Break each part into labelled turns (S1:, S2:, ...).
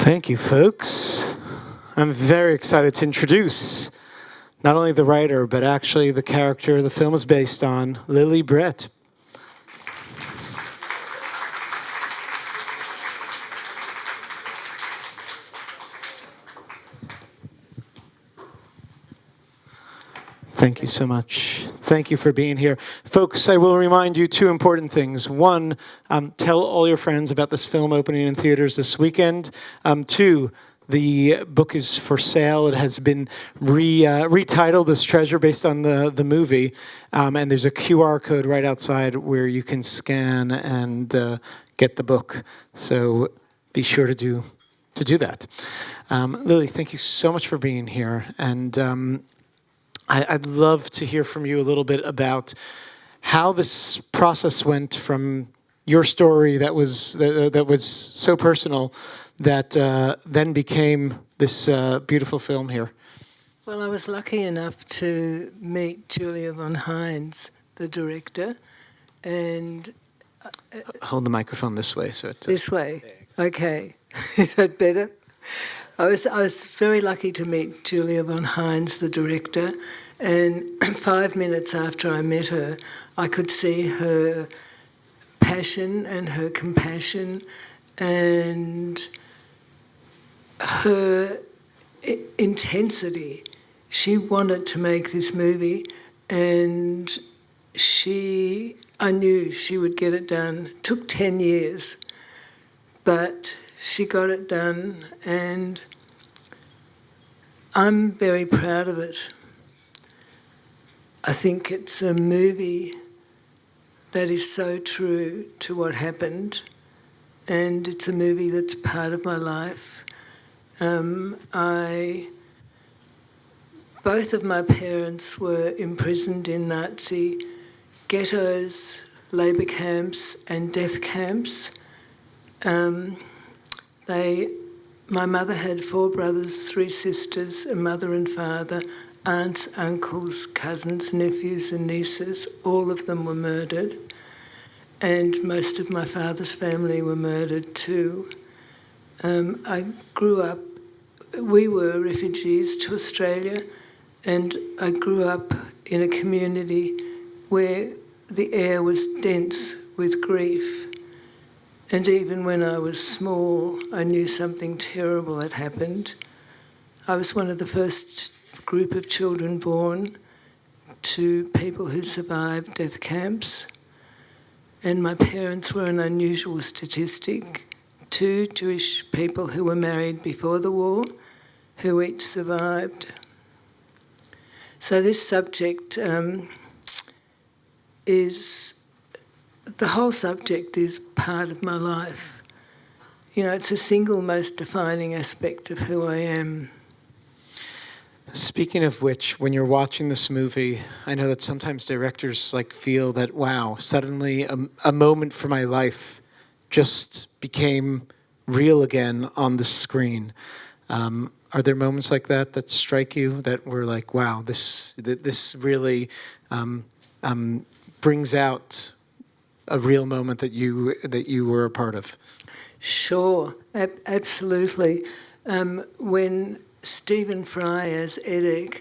S1: Thank you, folks. I'm very excited to introduce not only the writer, but actually the character the film is based on, Lilly Brett. Thank you so much. Thank you for being here. Folks, I will remind you two important things. One, tell all your friends about this film opening in theaters this weekend. Two, the book is for sale. It has been retitled as Treasure based on the movie. And there's a QR code right outside where you can scan and get the book. So be sure to do that. Lilly, thank you so much for being here. And I'd love to hear from you a little bit about how this process went from your story that was so personal that then became this beautiful film here.
S2: Well, I was lucky enough to meet Julia von Heinz, the director, and...
S1: Hold the microphone this way.
S2: This way? Okay. Is that better? I was very lucky to meet Julia von Heinz, the director, and 5 minutes after I met her, I could see her passion and her compassion and her intensity. She wanted to make this movie, and I knew she would get it done. It took 10 years, but she got it done, and I'm very proud of it. I think it's a movie that is so true to what happened, and it's a movie that's part of my life. Both of my parents were imprisoned in Nazi ghettos, labour camps and death camps. My mother had 4 brothers, 3 sisters, a mother and father, aunts, uncles, cousins, nephews and nieces. All of them were murdered. And most of my father's family were murdered too. I grew up, we were refugees to Australia, and I grew up in a community where the air was dense with grief. And even when I was small, I knew something terrible had happened. I was one of the first group of children born to people who survived death camps. And my parents were an unusual statistic. 2 Jewish people who were married before the war, who each survived. So this subject the whole subject is part of my life. You know, it's the single most defining aspect of who I am.
S1: Speaking of which, when you're watching this movie, I know that sometimes directors feel that, wow, suddenly a moment for my life just became real again on the screen. Are there moments like that strike you that were like, wow, this really brings out a real moment that you were a part of?
S2: Sure, absolutely. When Stephen Fry as Edek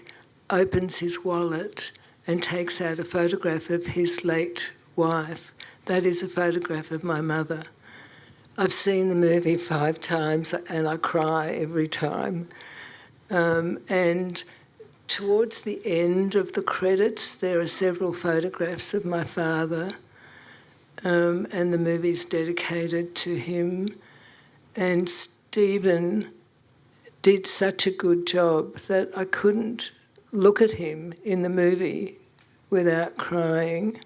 S2: opens his wallet and takes out a photograph of his late wife, that is a photograph of my mother. I've seen the movie 5 times and I cry every time. And towards the end of the credits, there are several photographs of my father. And the movie's dedicated to him. And Stephen did such a good job that I couldn't look at him in the movie without crying.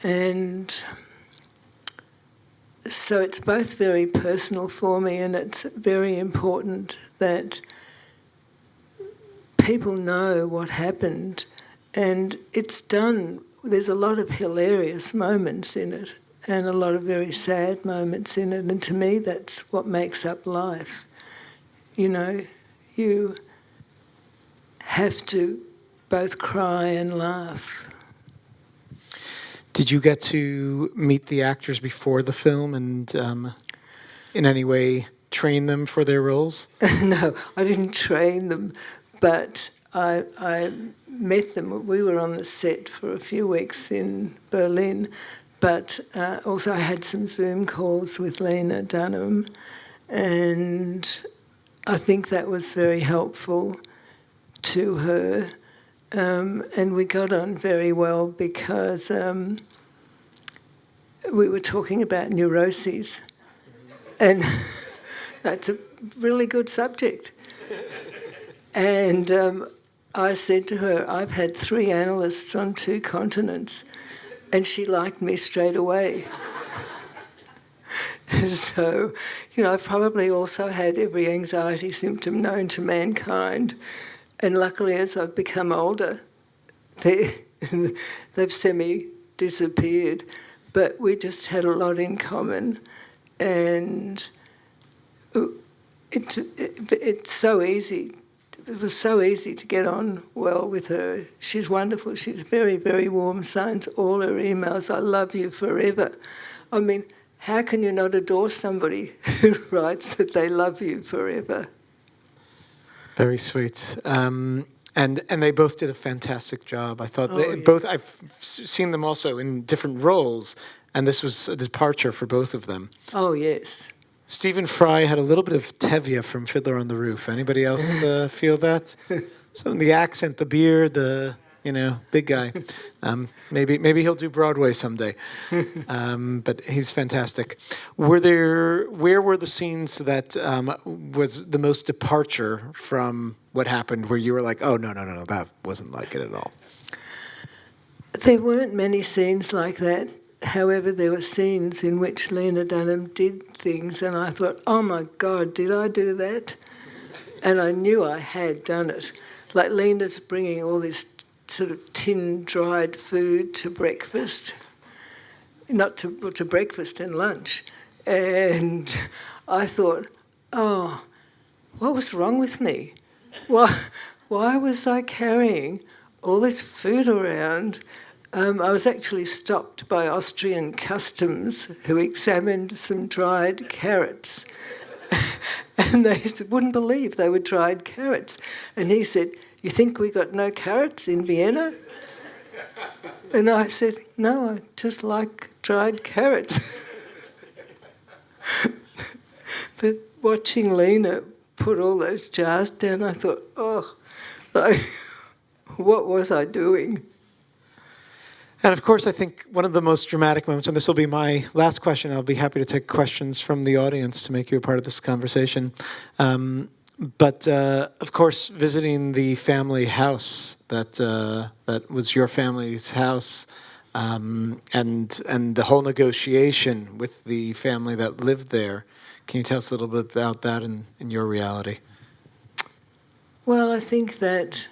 S2: And so it's both very personal for me, and it's very important that people know what happened. And it's done. There's a lot of hilarious moments in it and a lot of very sad moments in it. And to me, that's what makes up life. You know, you have to both cry and laugh.
S1: Did you get to meet the actors before the film and in any way train them for their roles?
S2: No, I didn't train them, but I met them. We were on the set for a few weeks in Berlin, but also I had some Zoom calls with Lena Dunham, and I think that was very helpful to her. And we got on very well because we were talking about neuroses, and that's a really good subject. And I said to her, I've had 3 analysts on 2 continents, and she liked me straight away. So, I've probably also had every anxiety symptom known to mankind. And luckily, as I've become older, they've semi-disappeared. But we just had a lot in common. And it's so easy. It was so easy to get on well with her. She's wonderful. She's very, very warm, signs all her emails, I love you forever. I mean, how can you not adore somebody who writes that they love you forever?
S1: Very sweet. And they both did a fantastic job. I thought
S2: Yes.
S1: both. I've seen them also in different roles, and this was a departure for both of them.
S2: Oh, yes.
S1: Stephen Fry had a little bit of Tevye from Fiddler on the Roof. Anybody else feel that? Some of the accent, the beard, the big guy. Maybe he'll do Broadway someday. But he's fantastic. Where were the scenes that was the most departure from what happened, where you were like, oh, no, that wasn't like it at all?
S2: There weren't many scenes like that. However, there were scenes in which Lena Dunham did things, and I thought, oh my God, did I do that? And I knew I had done it. Like Lena's bringing all this sort of tin-dried food to breakfast, not to breakfast and lunch. And I thought, oh, what was wrong with me? Why was I carrying all this food around? I was actually stopped by Austrian customs who examined some dried carrots. And they wouldn't believe they were dried carrots. And he said, you think we got no carrots in Vienna? And I said, no, I just like dried carrots. But watching Lena put all those jars down, I thought, oh, what was I doing?
S1: And of course, I think one of the most dramatic moments, and this will be my last question, I'll be happy to take questions from the audience to make you a part of this conversation. But of course, visiting the family house that was your family's house, and the whole negotiation with the family that lived there. Can you tell us a little bit about that in your reality?
S2: Well, I think that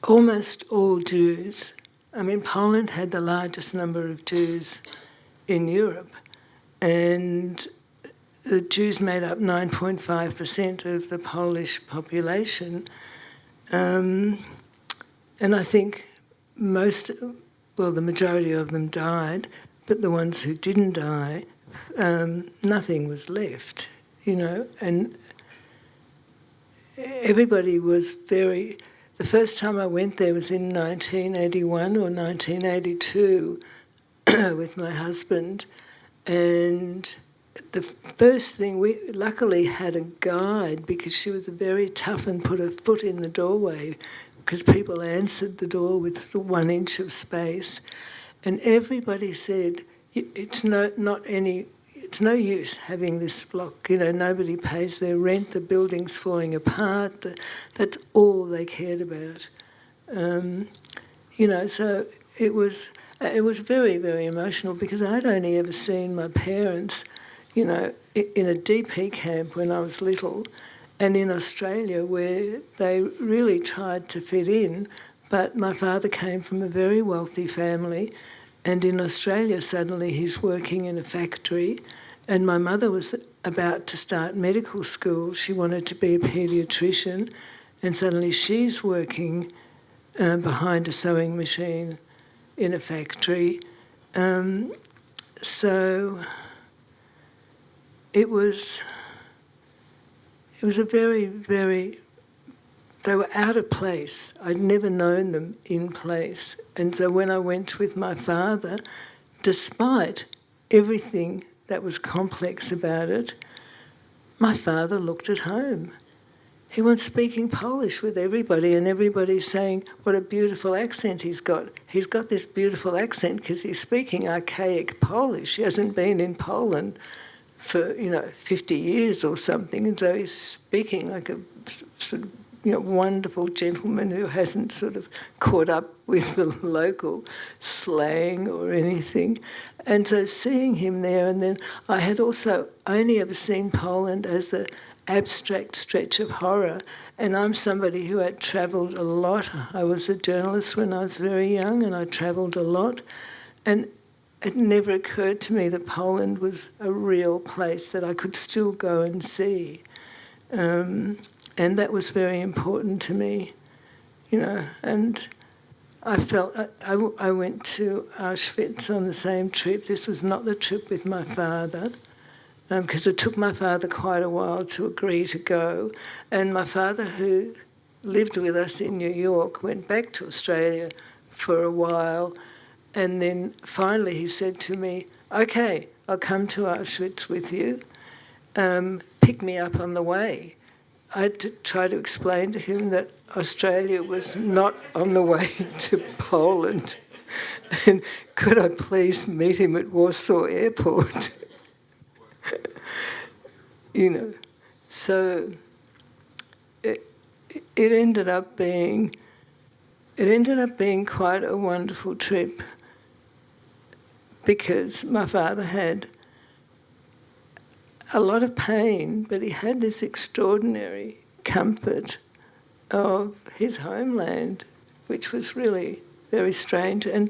S2: almost all Jews, Poland had the largest number of Jews in Europe, and the Jews made up 9.5% of the Polish population. And I think the majority of them died, but the ones who didn't die, nothing was left, and everybody was very... The first time I went there was in 1981 or 1982 with my husband, and the first thing, we luckily had a guide because she was very tough and put her foot in the doorway because people answered the door with 1 inch of space, and everybody said, it's no use having this block. Nobody pays their rent. The building's falling apart. That's all they cared about. So it was very, very emotional because I'd only ever seen my parents, in a DP camp when I was little, and in Australia where they really tried to fit in. But my father came from a very wealthy family, and in Australia suddenly he's working in a factory. And my mother was about to start medical school. She wanted to be a paediatrician, and suddenly she's working behind a sewing machine in a factory. So it was a very, very, they were out of place. I'd never known them in place. And so when I went with my father, despite everything that was complex about it, my father looked at home. He was speaking Polish with everybody, and everybody's saying what a beautiful accent he's got. He's got this beautiful accent because he's speaking archaic Polish. He hasn't been in Poland for 50 years or something, and so he's speaking like a sort of wonderful gentleman who hasn't sort of caught up with the local slang or anything. And so seeing him there, and then I had also only ever seen Poland as an abstract stretch of horror, and I'm somebody who had travelled a lot. I was a journalist when I was very young, and I travelled a lot, and it never occurred to me that Poland was a real place that I could still go and see. And that was very important to me, and I felt I went to Auschwitz on the same trip. This was not the trip with my father, because it took my father quite a while to agree to go. And my father, who lived with us in New York, went back to Australia for a while, and then finally he said to me, "Okay, I'll come to Auschwitz with you. Pick me up on the way." I had to try to explain to him that Australia was not on the way to Poland, and could I please meet him at Warsaw Airport? So it ended up being quite a wonderful trip, because my father had a lot of pain, but he had this extraordinary comfort of his homeland, which was really very strange. And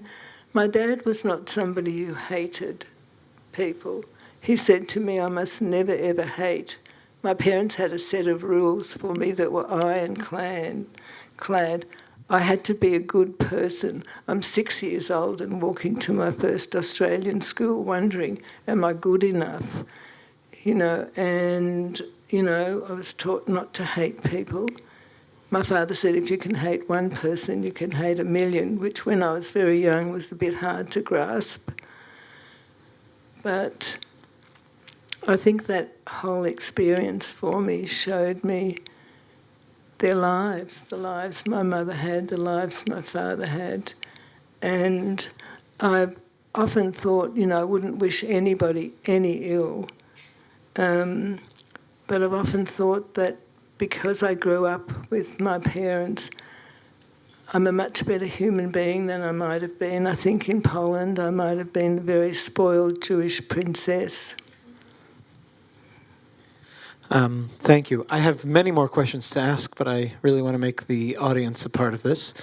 S2: my dad was not somebody who hated people. He said to me, "I must never, ever hate." My parents had a set of rules for me that were ironclad. I had to be a good person. I'm 6 years old and walking to my first Australian school wondering, am I good enough? I was taught not to hate people. My father said, if you can hate one person, you can hate a million, which when I was very young was a bit hard to grasp. But I think that whole experience for me showed me their lives, the lives my mother had, the lives my father had. And I've often thought, I wouldn't wish anybody any ill. But I've often thought that because I grew up with my parents, I'm a much better human being than I might have been. I think in Poland I might have been a very spoiled Jewish princess.
S1: Thank you. I have many more questions to ask, but I really want to make the audience a part of this.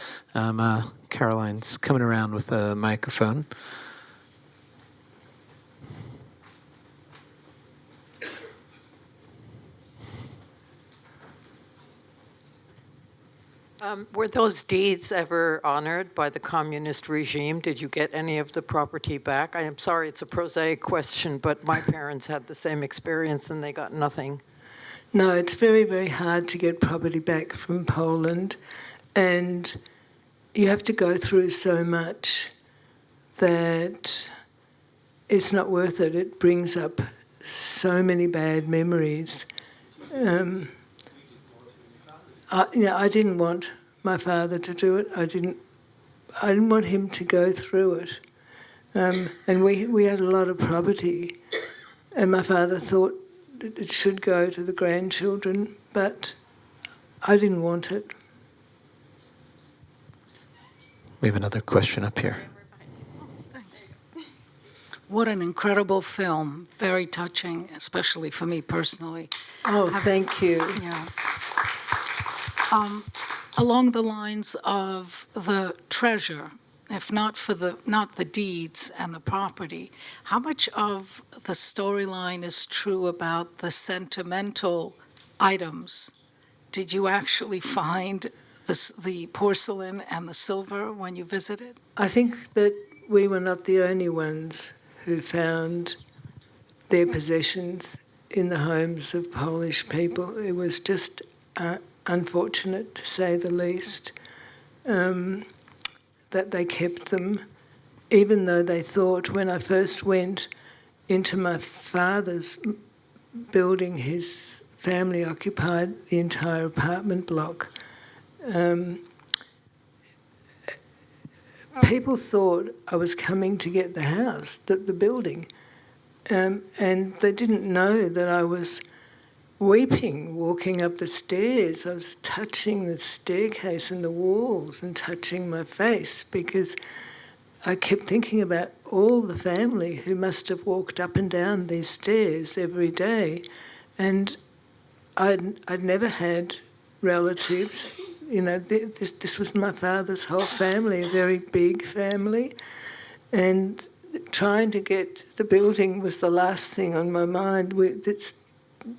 S1: Caroline's coming around with a microphone.
S3: Were those deeds ever honored by the communist regime? Did you get any of the property back? I am sorry, it's a prosaic question, but my parents had the same experience and they got nothing.
S2: No, it's very, very hard to get property back from Poland, and you have to go through so much that it's not worth it. It brings up so many bad memories. I didn't want my father to do it. I didn't want him to go through it. And we had a lot of property, and my father thought it should go to the grandchildren, but I didn't want it.
S1: We have another question up here.
S4: Thanks. What an incredible film. Very touching, especially for me personally.
S2: Oh, thank you.
S4: Yeah. Along the lines of the treasure, if not the deeds and the property, how much of the storyline is true about the sentimental items? Did you actually find the porcelain and the silver when you visited?
S2: I think that we were not the only ones who found their possessions in the homes of Polish people. It was just unfortunate, to say the least, that they kept them, even though they thought, when I first went into my father's building, his family occupied the entire apartment block. People thought I was coming to get the house, the building, and they didn't know that I was weeping, walking up the stairs. I was touching the staircase and the walls and touching my face, because I kept thinking about all the family who must have walked up and down these stairs every day. And I'd never had relatives. You know, this was my father's whole family, a very big family. And trying to get the building was the last thing on my mind.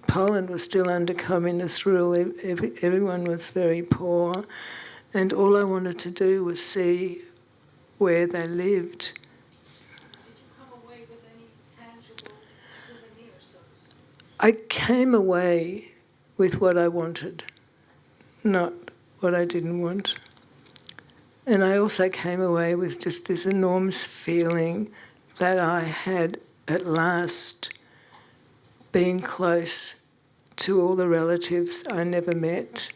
S2: Poland was still under communist rule. Everyone was very poor. And all I wanted to do was see where they lived.
S4: Did you come away with any tangible souvenirs?
S2: I came away with what I wanted, not what I didn't want. And I also came away with just this enormous feeling that I had at last been close to all the relatives I never met,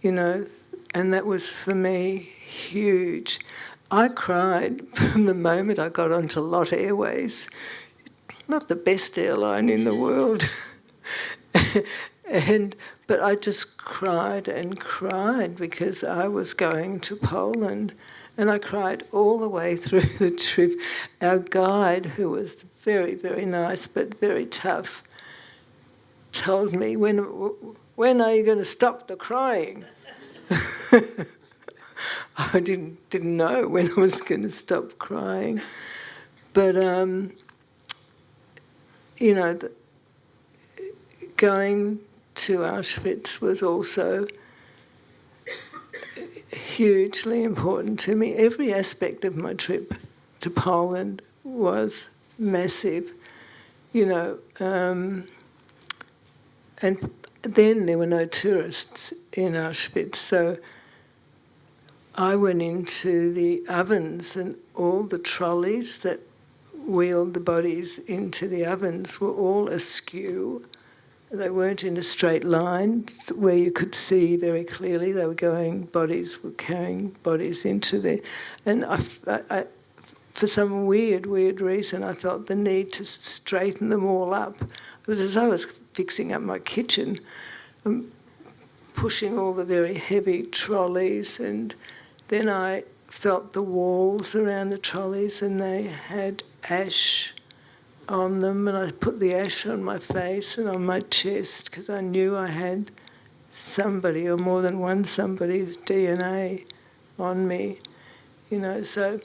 S2: you know, and that was for me huge. I cried from the moment I got onto Lot Airways, not the best airline in the world. But I just cried and cried because I was going to Poland, and I cried all the way through the trip. Our guide, who was very, very nice but very tough, told me, when are you going to stop the crying? I didn't know when I was going to stop crying. But, you know, going to Auschwitz was also hugely important to me. Every aspect of my trip to Poland was massive, you know. And then there were no tourists in Auschwitz, so I went into the ovens, and all the trolleys that wheeled the bodies into the ovens were all askew. They weren't in a straight line where you could see very clearly. They were carrying bodies into there. And I, for some weird reason, I felt the need to straighten them all up. It was as though I was fixing up my kitchen, pushing all the very heavy trolleys, and then I felt the walls around the trolleys, and they had ash on them, and I put the ash on my face and on my chest because I knew I had somebody, or more than one somebody's DNA on me, you know. So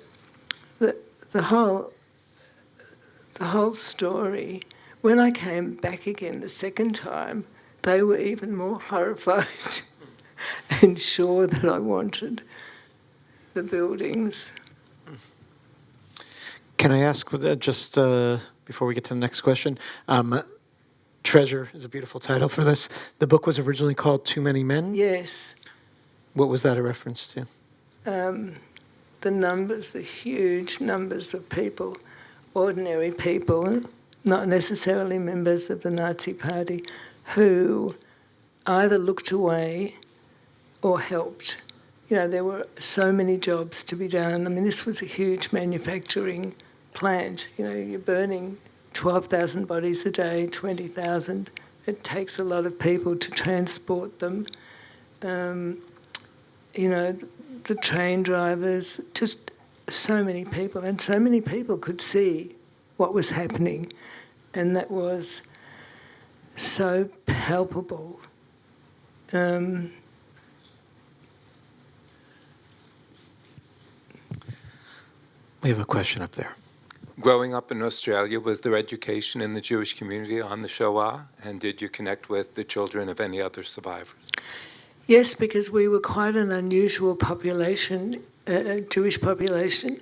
S2: the whole story. When I came back again the second time, they were even more horrified and sure that I wanted the buildings.
S1: Can I ask, just before we get to the next question, Treasure is a beautiful title for this. The book was originally called Too Many Men?
S2: Yes.
S1: What was that a reference to?
S2: The numbers, the huge numbers of people, ordinary people, not necessarily members of the Nazi Party, who either looked away or helped. You know, there were so many jobs to be done. I mean, this was a huge manufacturing plant. You know, you're burning 12,000 bodies a day, 20,000. It takes a lot of people to transport them. You know, the train drivers, just so many people. And so many people could see what was happening. And that was so palpable.
S1: We have a question up there.
S5: Growing up in Australia, was there education in the Jewish community on the Shoah? And did you connect with the children of any other survivors?
S2: Yes, because we were quite an unusual population, Jewish population.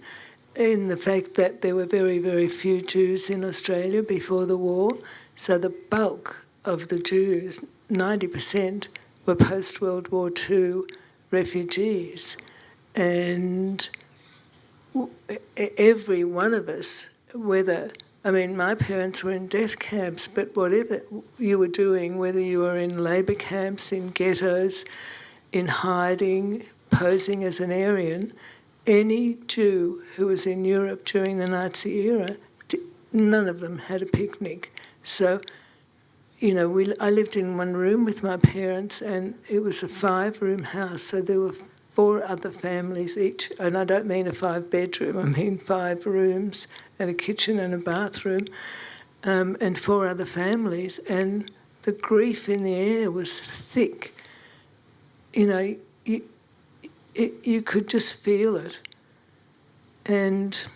S2: in the fact that there were very, very few Jews in Australia before the war. So the bulk of the Jews, 90%, were post-World War II refugees. And every one of us, my parents were in death camps, but whatever you were doing, whether you were in labour camps, in ghettos, in hiding, posing as an Aryan, any Jew who was in Europe during the Nazi era, none of them had a picnic. So, I lived in one room with my parents, and it was a 5-room house, so there were 4 other families each, and I don't mean a 5-bedroom, I mean 5 rooms and a kitchen and a bathroom, and 4 other families, and the grief in the air was thick. You could just feel it. And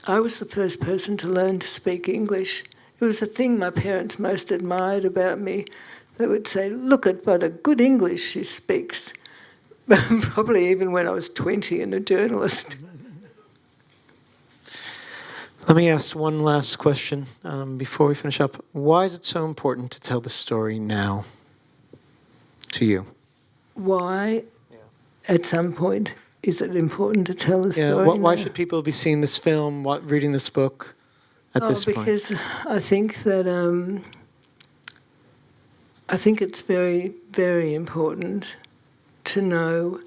S2: I was the first person to learn to speak English. It was the thing my parents most admired about me. They would say, "Look at what a good English she speaks." Probably even when I was 20 and a journalist.
S1: Let me ask one last question before we finish up. Why is it so important to tell the story now to you?
S2: Why, at some point, is it important to tell the story
S1: why
S2: now?
S1: should people be seeing this film, reading this book at this point?
S2: Because I think that it's very, very important to know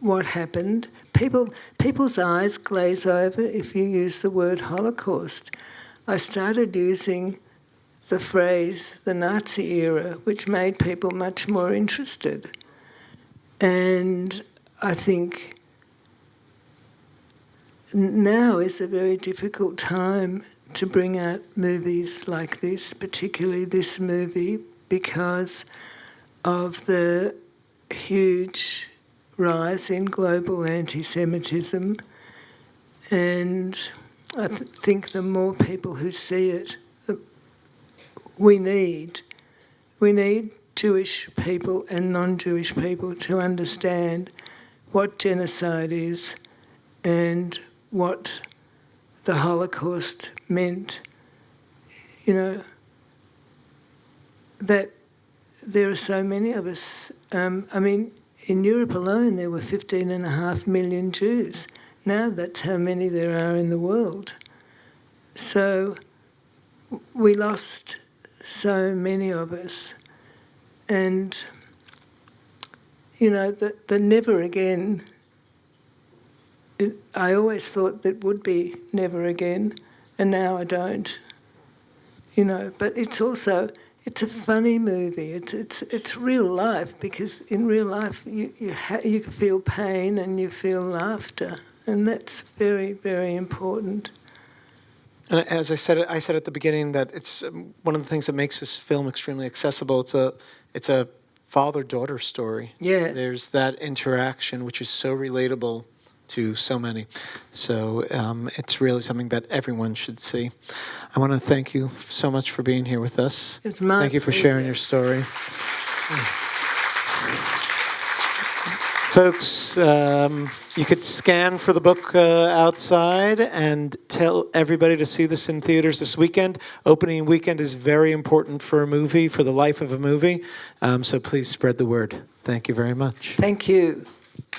S2: what happened. People's eyes glaze over if you use the word Holocaust. I started using the phrase the Nazi era, which made people much more interested. And I think now is a very difficult time to bring out movies like this, particularly this movie, because of the huge rise in global anti-Semitism. And I think the more people who see it, we need Jewish people and non-Jewish people to understand what genocide is and what the Holocaust meant. That there are so many of us. In Europe alone, there were 15.5 million Jews. Now that's how many there are in the world. So we lost so many of us. And, the never again, I always thought that would be never again, and now I don't. But it's also, it's a funny movie. It's real life, because in real life you feel pain and you feel laughter, and that's very, very important.
S1: And as I said at the beginning that it's one of the things that makes this film extremely accessible. It's a father-daughter story.
S2: Yeah.
S1: There's that interaction which is so relatable to so many. So it's really something that everyone should see. I want to thank you so much for being here with us.
S2: It's my
S1: Thank you for
S2: pleasure.
S1: sharing your story. Folks, you could scan for the book outside and tell everybody to see this in theaters this weekend. Opening weekend is very important for a movie, for the life of a movie. So please spread the word. Thank you very much.
S2: Thank you.